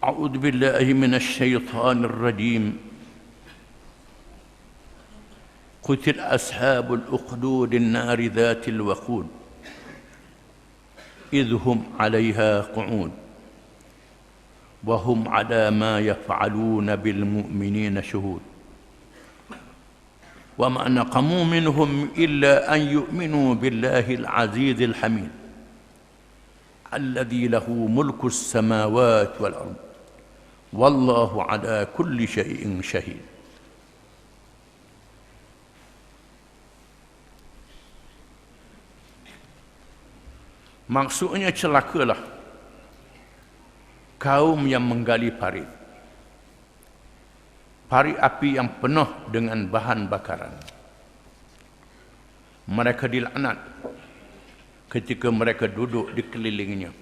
أعوذ بالله من الشيطان الرجيم. قتل أصحاب الأخدود النار ذات الوقود إذ هم عليها قعود وهم على ما يفعلون بالمؤمنين شهود وما نقموا منهم إلا أن يؤمنوا بالله العزيز الحميد الذي له ملك السماوات والأرض والله على كل شيء شهيد. Maksudnya celakalah kaum yang menggali parit api yang penuh dengan bahan bakaran. Mereka dilaknat ketika mereka duduk di kelilingnya,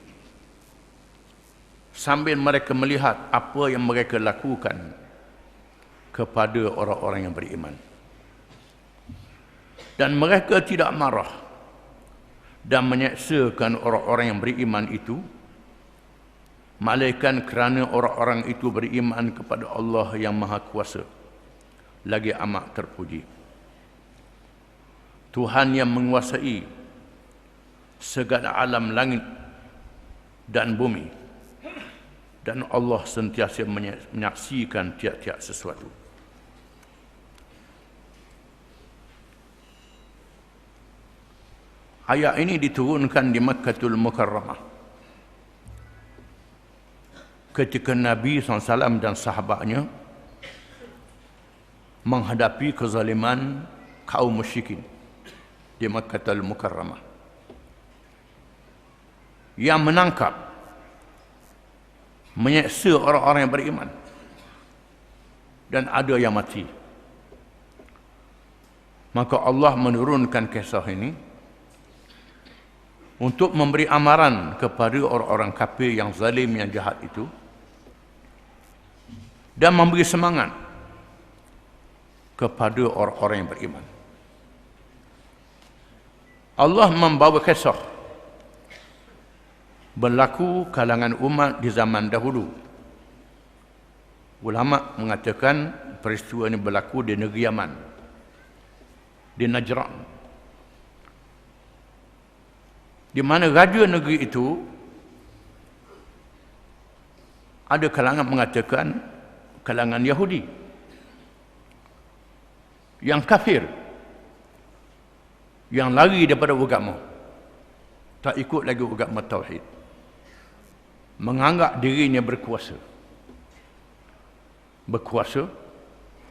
sambil mereka melihat apa yang mereka lakukan kepada orang-orang yang beriman. Dan mereka tidak marah dan menyeksakan orang-orang yang beriman itu, melainkan kerana orang-orang itu beriman kepada Allah yang Maha Kuasa, lagi amat terpuji. Tuhan yang menguasai segala alam langit dan bumi, dan Allah sentiasa menyaksikan tiap-tiap sesuatu. Ayat ini diturunkan di Makkatul Mukarramah ketika Nabi SAW dan sahabatnya menghadapi kezaliman kaum musyrikin di Makkatul Mukarramah yang menangkap, menyeksa orang-orang yang beriman, dan ada yang mati. Maka Allah menurunkan kisah ini untuk memberi amaran kepada orang-orang kafir yang zalim, yang jahat itu, dan memberi semangat kepada orang-orang yang beriman. Allah membawa kisah berlaku kalangan umat di zaman dahulu. Ulama mengatakan peristiwa ini berlaku di negeri Yaman, di Najran, di mana raja negeri itu, ada kalangan mengatakan kalangan Yahudi yang kafir, yang lari daripada agama, tak ikut lagi agama tauhid, menganggap dirinya berkuasa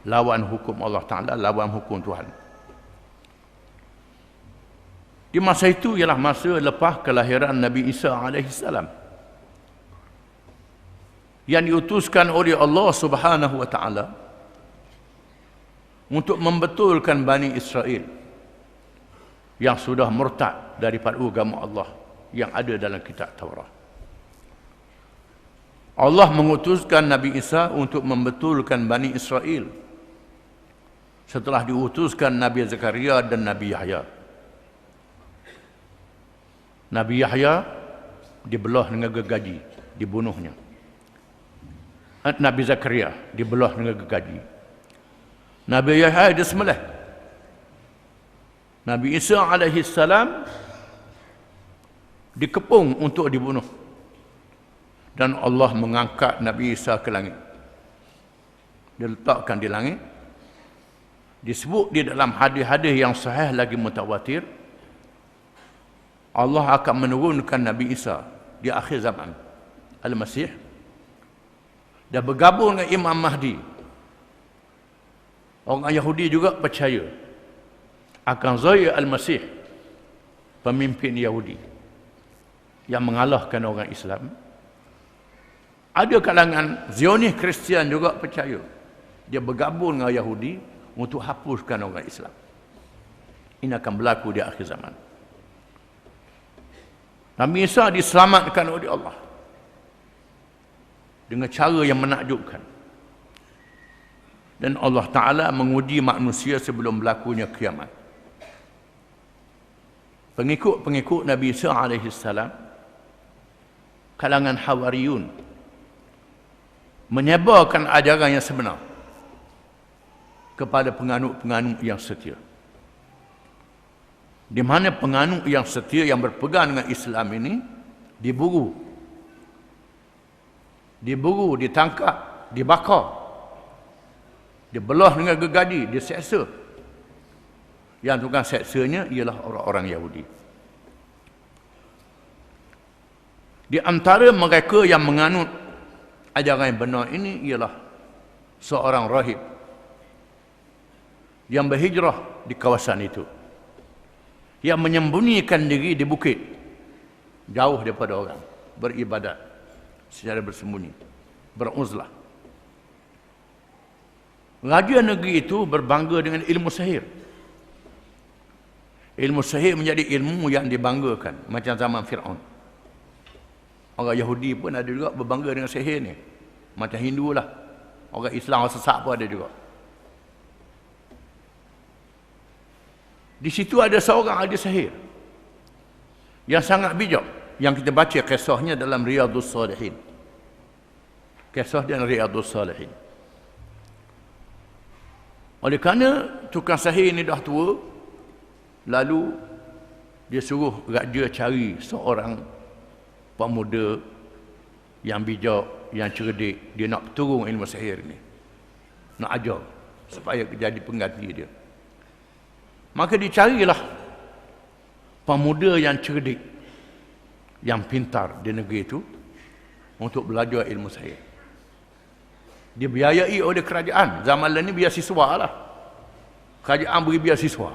lawan hukum Allah Ta'ala, lawan hukum Tuhan. Di masa itu ialah masa lepas kelahiran Nabi Isa AS, yang diutuskan oleh Allah Subhanahu Wa Ta'ala untuk membetulkan Bani Israel yang sudah murtad daripada agama Allah yang ada dalam kitab Taurat. Allah mengutuskan Nabi Isa untuk membetulkan Bani Israel setelah diutuskan Nabi Zakaria dan Nabi Yahya. Nabi Yahya dibelah dengan gergaji, dibunuhnya. Nabi Zakaria dibelah dengan gergaji. Nabi Yahya disembelih. Nabi Isa AS dikepung untuk dibunuh. Dan Allah mengangkat Nabi Isa ke langit. Diletakkan di langit. Disebut di dalam hadis-hadis yang sahih lagi mutawatir, Allah akan menurunkan Nabi Isa di akhir zaman, Al-Masih, dan bergabung dengan Imam Mahdi. Orang Yahudi juga percaya akan Zahir Al-Masih, pemimpin Yahudi yang mengalahkan orang Islam. Ada kalangan Zionis Kristian juga percaya dia bergabung dengan Yahudi untuk hapuskan orang Islam. Ini akan berlaku di akhir zaman. Nabi Isa diselamatkan oleh Allah dengan cara yang menakjubkan. Dan Allah Ta'ala menguji manusia sebelum berlakunya kiamat. Pengikut-pengikut Nabi Isa AS, kalangan Hawariyun, menyebarkan ajaran yang sebenar kepada penganut-penganut yang setia. Di mana penganut yang setia yang berpegang dengan Islam ini diburu, ditangkap, dibakar, dibelah dengan gergaji, diseksa. Yang tukang seksanya ialah orang-orang Yahudi. Di antara mereka yang menganut ajaran yang benar ini ialah seorang rahib yang berhijrah di kawasan itu, yang menyembunyikan diri di bukit jauh daripada orang, beribadat secara bersembunyi, beruzlah. Raja negeri itu berbangga dengan ilmu sihir. Ilmu sihir menjadi ilmu yang dibanggakan, macam zaman Fir'aun. Orang Yahudi pun ada juga berbangga dengan sihir ni, macam Hindu lah. Orang Islam, orang sesat pun ada juga. Di situ ada seorang ahli sihir yang sangat bijak, yang kita baca kisahnya dalam Riyadhus Salihin. Kisah dia Riyadhus Salihin. Oleh kerana tukang sihir ni dah tua, lalu dia suruh raja cari seorang pemuda yang bijak, yang cerdik. Dia nak turun ilmu sihir ni, nak ajar supaya jadi pengganti dia. Maka dicarilah pemuda yang cerdik, yang pintar di negeri itu untuk belajar ilmu sihir. Dibiayai oleh kerajaan. Zaman lain ni biasiswa lah. Kerajaan beri biasiswa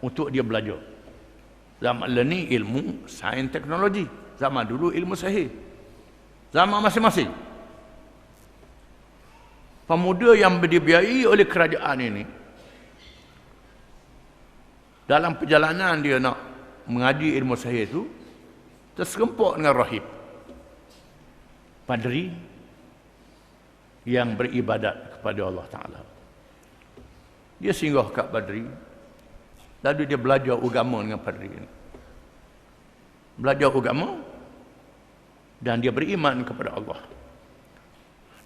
untuk dia belajar. Zaman lain ni ilmu sains teknologi, zaman dulu ilmu sihir. Zaman masing-masing. Pemuda yang dibiayai oleh kerajaan ini, dalam perjalanan dia nak mengaji ilmu sihir itu, terserempak dengan rahib, padri yang beribadat kepada Allah Ta'ala. Dia singgah kat padri, lalu dia belajar agama dengan padri ini. Belajar agama, dan dia beriman kepada Allah.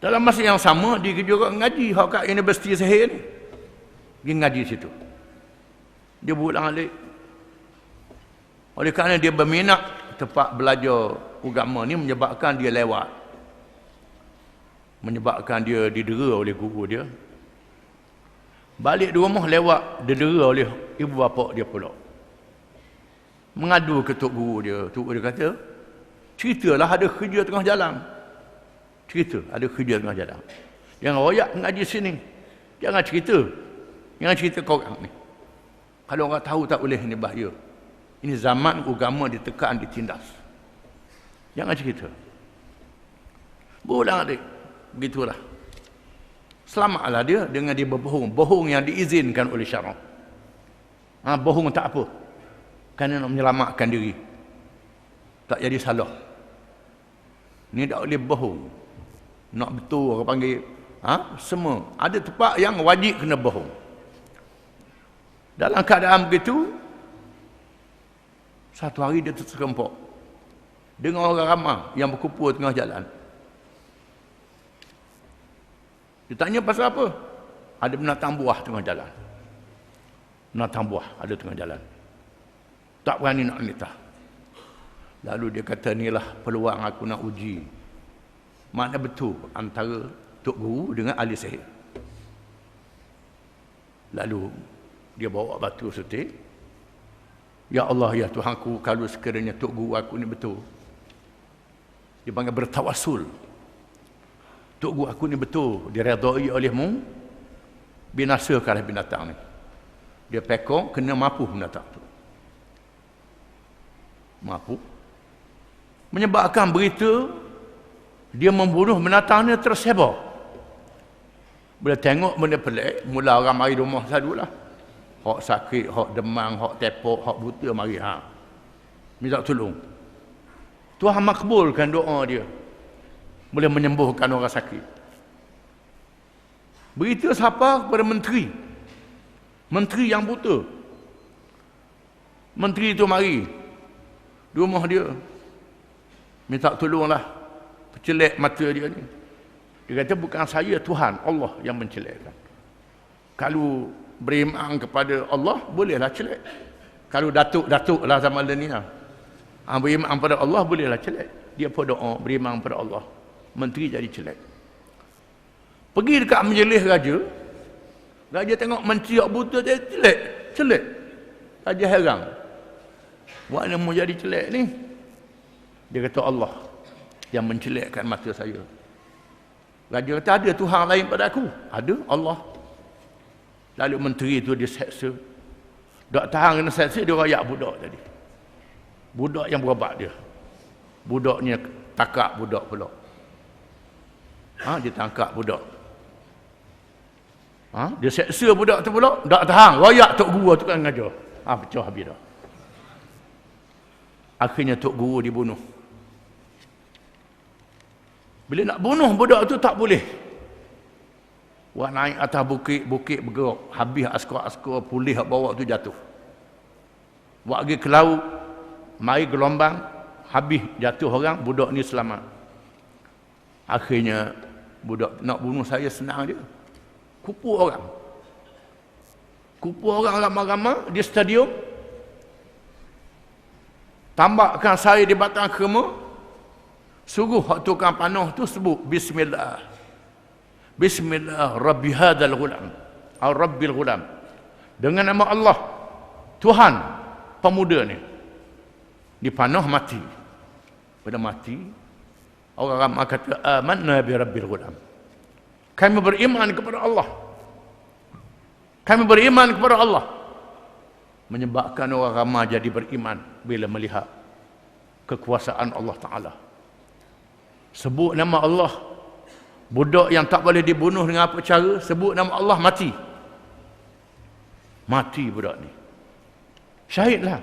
Dalam masa yang sama, dia juga ngaji kat Universiti Sihir ni. Dia ngaji situ. Dia berulang alik. Oleh kerana dia berminat tempat belajar agama ni, menyebabkan dia lewat. Menyebabkan dia didera oleh guru dia. Balik di rumah lewat, didera oleh ibu bapa dia pula. Mengadu ke tok guru dia. Tok guru dia kata, ceritalah ada kerja tengah jalan. Cerita ada kerja tengah jalan. Jangan royak mengaji sini. Jangan cerita. Jangan cerita kau orang ni. Kalau orang tahu tak boleh, ini bahaya. Ini zaman agama ditekan, ditindas. Jangan cerita. Berulang adik. Begitulah. Selamatlah dia dengan dia berbohong. Bohong yang diizinkan oleh syarak. Bohong tak apa. Kerana nak menyelamatkan diri. Tak jadi salah. Ni tak boleh bohong. Nak betul orang panggil. Semua. Ada tempat yang wajib kena bohong. Dalam keadaan begitu, satu hari dia terserempak dengan orang ramai yang berkumpul tengah jalan. Dia tanya pasal apa? Ada binatang buah tengah jalan. Binatang buah ada tengah jalan. Tak berani nak nitah. Lalu dia kata, inilah peluang aku nak uji mana betul antara Tok Guru dengan ahli sihir. Lalu dia bawa batu sutik. Ya Allah, ya Tuhanku, kalau sekiranya Tok Guru aku ni betul. Dia panggil bertawasul. Tok Guru aku ni betul, diredai olehmu, binasakanlah binatang ni. Dia pekong, kena mapuh binatang tu. Mapuh. Menyebabkan berita dia membunuh binatang ni tersebar. Bila tengok benda pelik, mula orang mari rumah sadulah. Hak sakit, hak demam, hak tepok, hak buta mari. Minta tolong. Tuhan makbulkan doa dia. Boleh menyembuhkan orang sakit. Berita siapa? Kepada menteri. Menteri yang buta. Menteri itu mari di rumah dia. Minta tolonglah. Celek mata dia ni. Dia kata bukan saya Tuhan, Allah yang mencelekkan. Kalau beriman kepada Allah, bolehlah celek. Kalau datuk-datuk lah zaman ni lah. Beriman kepada Allah, bolehlah celek. Dia pun doa, beriman kepada Allah. Menteri jadi celek. Pergi dekat majlis raja. Raja tengok menteri buta dia celek. Raja heran. Buat mana mau jadi celek ni? Dia kata Allah yang mencelekkan mata saya. Raja kata ada Tuhan lain pada aku? Ada, Allah. Lalu menteri itu dia seksa. Tak tahan kena seksa, dia rayak budak tadi. Budak yang berobat dia. Budaknya takak budak pula. Dia tangkap budak. Dia seksa budak tu pula. Tak tahan, rayak tok guru tu kan ngajar. Pecah habis dah. Akhirnya tok guru dibunuh. Bila nak bunuh budak tu tak boleh. Wah naik atas bukit bergerak. Habis askar-askar polis bawa tu jatuh. Wah pergi ke laut. Mari gelombang. Habis jatuh orang. Budak ni selamat. Akhirnya budak nak bunuh saya senang je. Kupu orang. Kupu orang ramai-ramai di stadium. Tambakkan saya di batang kerma. Suruh tukang panah tu sebut Bismillah. Bismillah Rabbi hadal ghulam. Rabbil ghulam. Dengan nama Allah, Tuhan pemuda ni. Dipanah mati. Pada mati, orang ramai kata amanna bi rabbil ghulam. Kami beriman kepada Allah. Kami beriman kepada Allah. Menyebabkan orang ramai jadi beriman bila melihat kekuasaan Allah Ta'ala. Sebut nama Allah. Budak yang tak boleh dibunuh dengan apa cara, sebut nama Allah, mati. Mati budak ni. Syahidlah.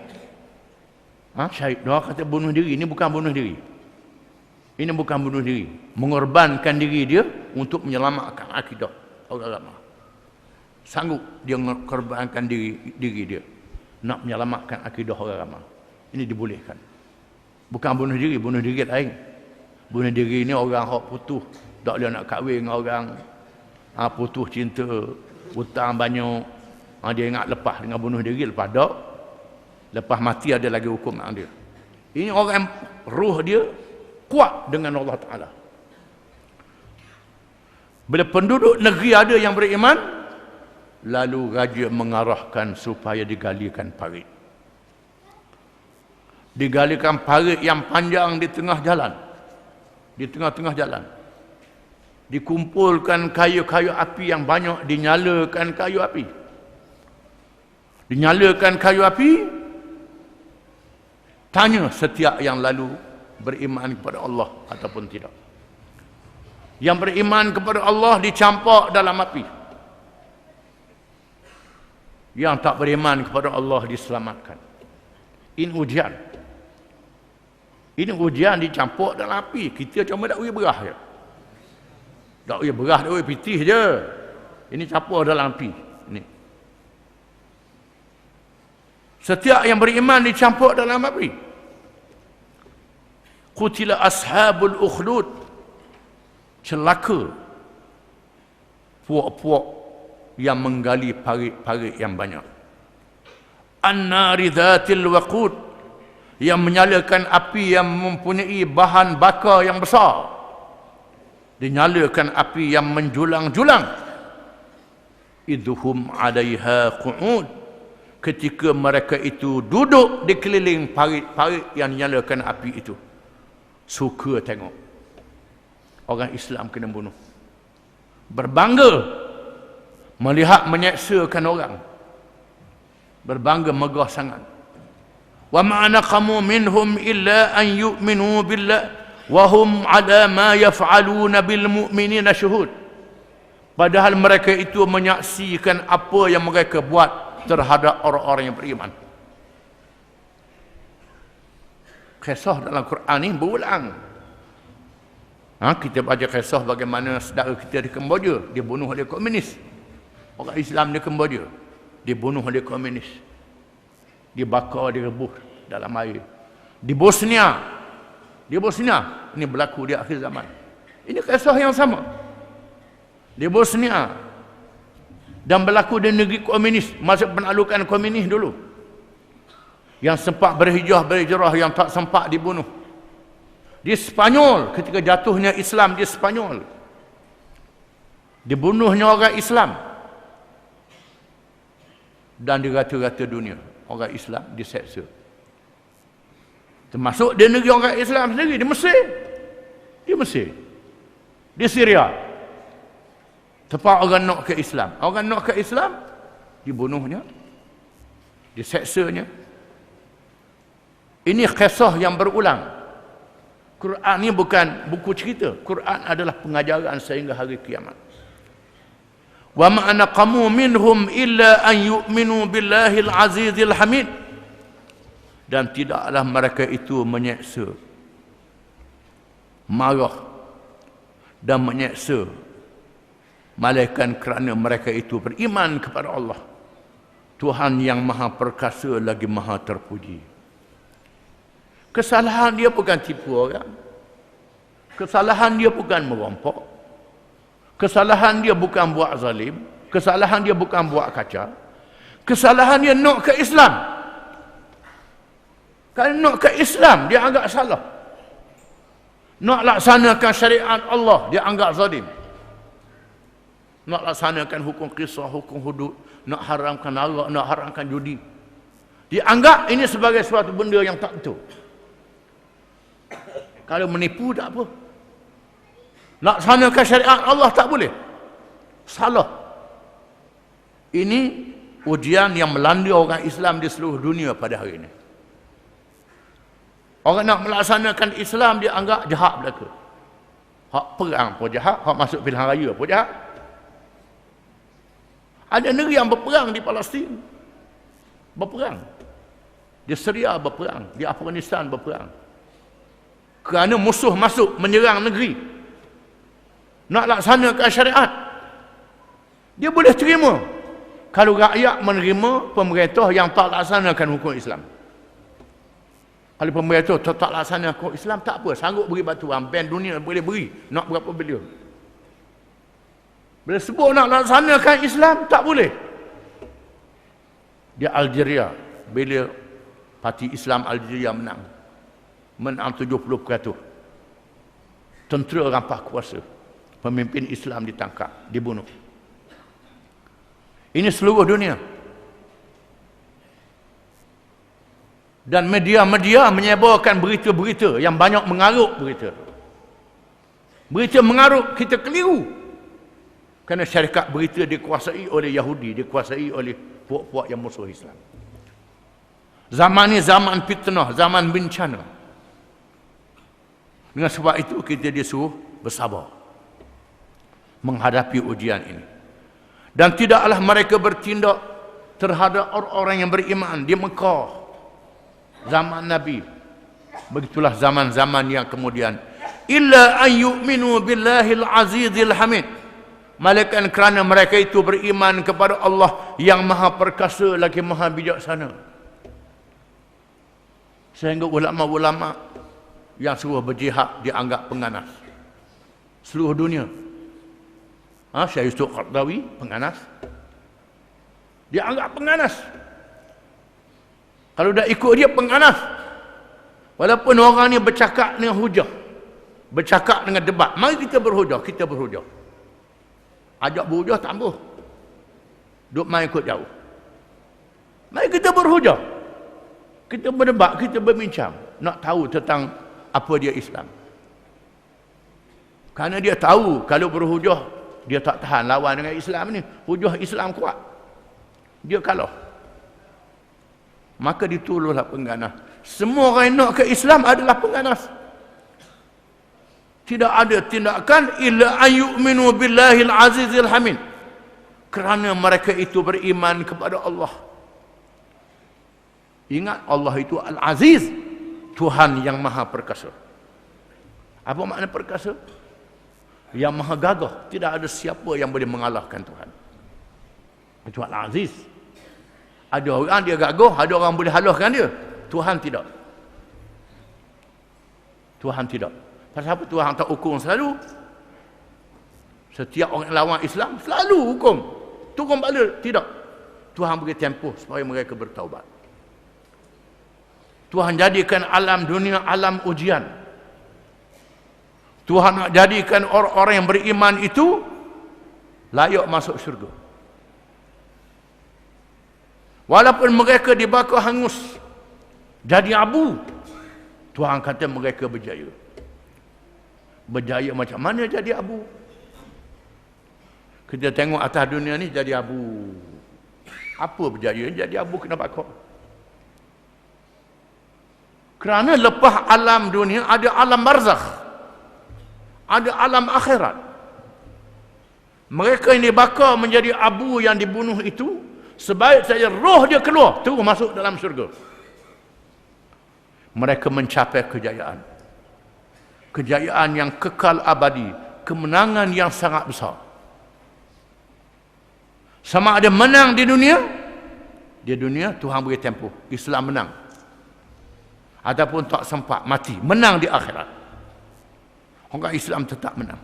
Syahid. Dia kata bunuh diri. Ini bukan bunuh diri. Ini bukan bunuh diri. Mengorbankan diri dia untuk menyelamatkan akidah orang ramai. Sanggup dia mengorbankan diri dia nak menyelamatkan akidah orang ramai. Ini dibolehkan. Bukan bunuh diri lain. Bunuh diri ni orang hak putus, tak boleh nak kahwin dengan orang, putus cinta, hutang banyak, dia ingat lepas dengan bunuh diri, lepas tak, lepas mati ada lagi hukum dengan dia. Ini orang ruh dia kuat dengan Allah Ta'ala. Bila penduduk negeri ada yang beriman, lalu raja mengarahkan supaya digalikan parit. Digalikan parit yang panjang di tengah jalan. Di tengah-tengah jalan. Dikumpulkan kayu-kayu api yang banyak, dinyalakan kayu api. Dinyalakan kayu api, tanya setiap yang lalu beriman kepada Allah ataupun tidak. Yang beriman kepada Allah dicampak dalam api. Yang tak beriman kepada Allah diselamatkan. Ini ujian. Ini ujian dicampur dalam api. Kita cuma tak boleh berah je. Tak boleh berah, tak boleh pitih je. Ini campur dalam api. Ini. Setiap yang beriman dicampur dalam api. Qutila ashabul ukhdud. Celaka puak-puak yang menggali parit-parit yang banyak. An-nari dhatil waqud, yang menyalakan api yang mempunyai bahan bakar yang besar. Dinyalakan api yang menjulang-julang. Idhum 'alaiha qu'ud, ketika mereka itu duduk di keliling parit-parit yang dinyalakan api itu. Suka tengok orang Islam kena bunuh. Berbangga melihat menyeksakan orang. Berbangga, megah sangat. Wa ma naqamu minhum illa an yu'minu billah wa hum 'ala ma yaf'aluna bil mu'minina syuhud. Padahal mereka itu menyaksikan apa yang mereka buat terhadap orang-orang yang beriman. Kisah dalam Quran ini berulang. Kita baca kisah bagaimana saudara kita di Kemboja dibunuh oleh komunis. Orang Islam di Kemboja dibunuh oleh komunis. Dibakar, direbus dalam air. Di Bosnia Di Bosnia, ini berlaku di akhir zaman. Ini kisah yang sama. Di Bosnia dan berlaku di negeri komunis, masa penaklukan komunis dulu. Yang sempat berhijrah, yang tak sempat dibunuh. Di Spanyol, ketika jatuhnya Islam di Spanyol, dibunuhnya orang Islam. Dan di rata-rata dunia, orang Islam diseksa. Termasuk di negeri orang Islam sendiri, di Mesir. Di Mesir. Di Syria. Tempat orang nak ke Islam. Orang nak ke Islam, dibunuhnya. Diseksanya. Ini kisah yang berulang. Quran ni bukan buku cerita. Quran adalah pengajaran sehingga hari kiamat. Wa ma naqamu minhum illa an yu'minu billahil azizil hamid. Dan tidaklah mereka itu menyeksa, marah dan menyeksa malaikat kerana mereka itu beriman kepada Allah, Tuhan yang maha perkasa lagi maha terpuji. Kesalahan dia bukan tipu orang. Kesalahan dia bukan merampok. Kesalahan dia bukan buat zalim. Kesalahan dia bukan buat kacau. Kesalahan dia nak ke Islam. Kalau nak ke Islam, dia anggap salah. Nak laksanakan syariat Allah, dia anggap zalim. Nak laksanakan hukum qisas, hukum hudud, nak haramkan arak, nak haramkan judi, dia anggap ini sebagai suatu benda yang tak betul. Kalau menipu tak apa. Laksanakan syariat Allah tak boleh. Salah. Ini ujian yang melanda orang Islam di seluruh dunia pada hari ini. Orang nak melaksanakan Islam dia anggap jahat belaka. Hak perang pun jahat, hak masuk pilihan raya pun jahat. Ada negeri yang berperang di Palestin. Berperang. Di Syria berperang, di Afghanistan berperang. Kerana musuh masuk menyerang negeri. Nak laksanakan syariat. Dia boleh terima kalau rakyat menerima pemerintah yang tak laksanakan hukum Islam. Kalau pemerintah tak laksanakan hukum Islam, tak apa, sanggup beri batuan, ban dunia boleh beri, nak berapa bilion. Bila sebut nak laksanakan Islam, tak boleh. Di Algeria, bila parti Islam Algeria menang 70%. Tentera rampas kuasa. Pemimpin Islam ditangkap, dibunuh. Ini seluruh dunia. Dan media-media menyebarkan berita-berita yang banyak mengarut berita. Berita mengarut, kita keliru. Kerana syarikat berita dikuasai oleh Yahudi, dikuasai oleh puak-puak yang musuh Islam. Zaman ini zaman fitnah, zaman bencana. Dengan sebab itu kita disuruh bersabar menghadapi ujian ini. Dan tidaklah mereka bertindak terhadap orang-orang yang beriman di Mekah zaman Nabi. Begitulah zaman-zaman yang kemudian. Illa an yu'minu billahil azizil hamid. Malaikat kerana mereka itu beriman kepada Allah yang maha perkasa lagi maha bijaksana. Sehingga ulama-ulama yang suruh berjihad dianggap penganas. Seluruh dunia. Syekh Yusuf Qaradawi penganas. Dianggap penganas. Kalau dah ikut dia penganas. Walaupun orang ni bercakap dengan hujah, bercakap dengan debat, mari kita berhujah, kita berhujah. Ajak berhujah tak ampuh. Duk main ikut jauh. Mari kita berhujah. Kita berdebat, kita berbincang, nak tahu tentang apa dia Islam. Kerana dia tahu kalau berhujah dia tak tahan lawan dengan Islam ni. Hujah Islam kuat, dia kalah. Maka ditolonglah pengganas. Semua orang yang nak ke Islam adalah pengganas. Tidak ada tindakan illa ayyuminu billahil azizil hamid. Kerana mereka itu beriman kepada Allah. Ingat, Allah itu Al-Aziz, Tuhan yang maha perkasa. Apa makna perkasa? Yang maha gagah. Tidak ada siapa yang boleh mengalahkan Tuhan. Itu Al-Aziz. Ada orang dia gagah, ada orang boleh halahkan dia. Tuhan tidak. Tuhan tidak. Pasal apa Tuhan tak hukum selalu? Setiap orang lawan Islam selalu hukum. Turun bala, tidak. Tuhan beri tempoh supaya mereka bertaubat. Tuhan jadikan alam dunia alam ujian. Tuhan nak jadikan orang-orang yang beriman itu layak masuk syurga. Walaupun mereka dibakar hangus, jadi abu, Tuhan kata mereka berjaya. Berjaya macam mana jadi abu? Kita tengok atas dunia ni jadi abu. Apa berjaya? Jadi abu kena bakar. Kerana lepas alam dunia ada alam barzakh, ada alam akhirat. Mereka yang dibakar menjadi abu yang dibunuh itu, sebaik saja roh dia keluar, terus masuk dalam syurga. Mereka mencapai kejayaan. Kejayaan yang kekal abadi, kemenangan yang sangat besar. Sama ada menang di dunia Tuhan beri tempoh, Islam menang. Ataupun tak sempat mati, menang di akhirat. Orang Islam tetap menang.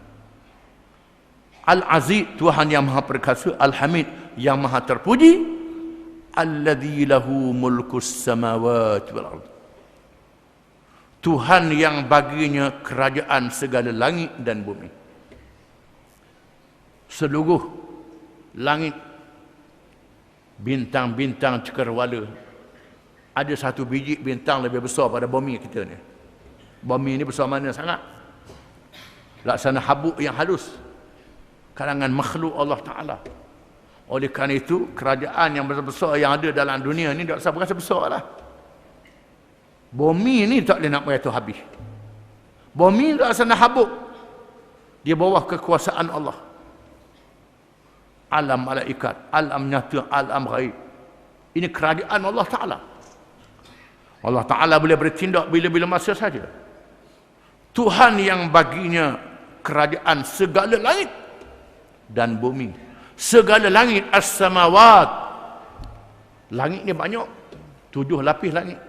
Al-Aziz, Tuhan yang Maha Perkasa, Al-Hamid, yang Maha Terpuji, alladzi lahu mulkus samawati wal ardh. Tuhan yang baginya kerajaan segala langit dan bumi. Seluruh langit, bintang-bintang cakrawala, ada satu biji bintang lebih besar pada bumi kita ni. Bumi ni besar mana sangat? Laksana habuk yang halus. Kalangan makhluk Allah Ta'ala. Oleh kerana itu, kerajaan yang besar-besar yang ada dalam dunia ni tak usah berasa besar lah. Bumi ni tak boleh nak beratur habis. Bumi tak usah nak habuk. Di bawah kekuasaan Allah. Alam malaikat, alam nyata, alam ghaib. Ini kerajaan Allah Ta'ala. Allah Ta'ala boleh bertindak bila-bila masa saja. Tuhan yang baginya kerajaan segala langit dan bumi. Segala langit, as-samawat. Langit ni banyak. 7 lapis langit.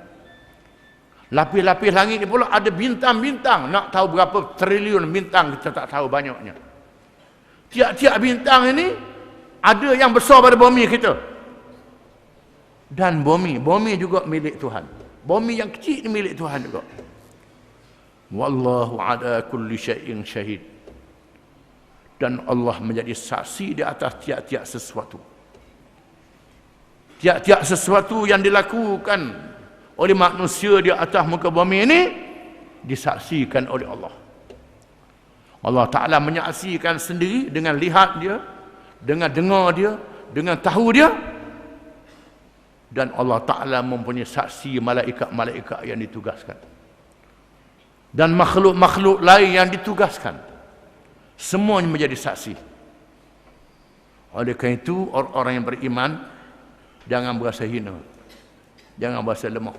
Lapis-lapis langit ni pula ada bintang-bintang. Nak tahu berapa triliun bintang, kita tak tahu banyaknya. Tiap-tiap bintang ini ada yang besar pada bumi kita. Dan bumi juga milik Tuhan. Bumi yang kecil ni milik Tuhan juga. Wallahu ala kulli syai'in syahid. Dan Allah menjadi saksi di atas tiap-tiap sesuatu. Tiap-tiap sesuatu yang dilakukan oleh manusia di atas muka bumi ini disaksikan oleh Allah. Allah Ta'ala menyaksikan sendiri dengan lihat dia, dengan dengar dia, dengan tahu dia. Dan Allah Ta'ala mempunyai saksi malaikat-malaikat yang ditugaskan. Dan makhluk-makhluk lain yang ditugaskan. Semuanya menjadi saksi. Oleh kerana itu, orang-orang yang beriman, jangan berasa hina. Jangan berasa lemah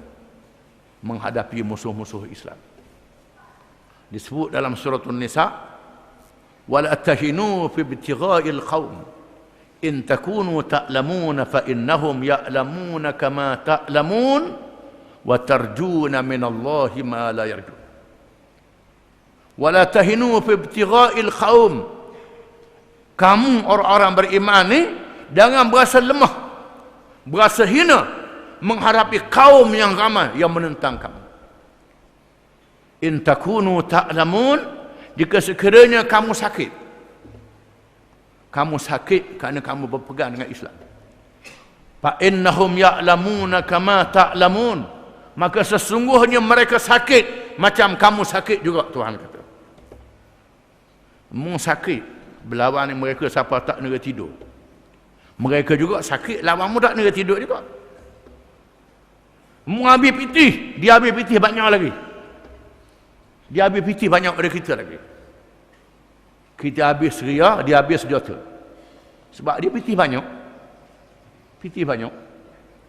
menghadapi musuh-musuh Islam. Disebut dalam surah An-Nisa, وَلَا تَهِنُوا فِي ابْتِغَاءِ الْقَوْمِ إن تكونوا تألمون فإنهم يألمون كما تألمون وترجون من الله ما لا يرجون ولا تهنوا في ابتغاء القوم. Kamu orang-orang beriman ni jangan berasa lemah, berasa hina menghadapi kaum yang ramai yang menentang kamu. In takunu ta'lamun, jika sekiranya kamu sakit. Kamu sakit kerana kamu berpegang dengan Islam. Fa innahum ya'lamuna kama ta'lamun. Maka sesungguhnya mereka sakit macam kamu sakit juga, Tuhan kata. Mu sakit berlawan mereka siapa tak nera tidur. Mereka juga sakit lawan mu tak nera tidur juga. Mu habis pitih, dia habis pitih banyak lagi. Dia habis pitih banyak daripada kita lagi. Kita habis ria, dia habis senjata. Sebab dia pitih banyak. Pitih banyak.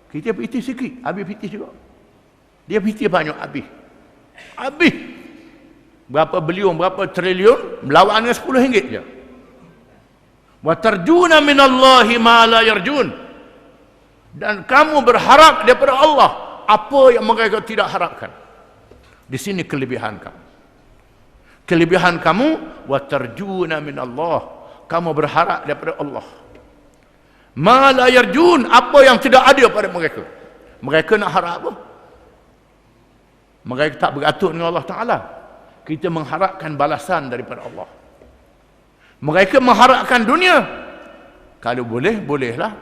Kita pitih sikit, habis pitih juga. Dia pitih banyak, habis. Habis. Berapa bilion, berapa triliun, melawan dengan RM10 je. Wa tarjuna minallahi ma la yarjun. Dan kamu berharap daripada Allah apa yang mereka tidak harapkan. Di sini kelebihan kamu. Kelebihan kamu, wa tarjuna min Allah, kamu berharap daripada Allah. Ma la yarjun, apa yang tidak ada pada mereka. Mereka nak harap apa? Mereka tak beratur dengan Allah Ta'ala. Kita mengharapkan balasan daripada Allah. Mereka mengharapkan dunia. Kalau boleh, bolehlah.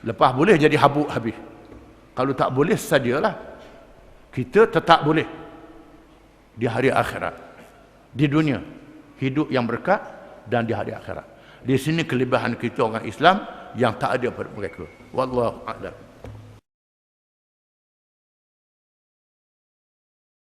Lepas boleh jadi habuk habis. Kalau tak boleh, sajalah. Kita tetap boleh di hari akhirat. Di dunia, hidup yang berkat, dan di hari akhirat. Di sini kelebihan kita orang Islam yang tak ada pada mereka. Wallahu a'lam.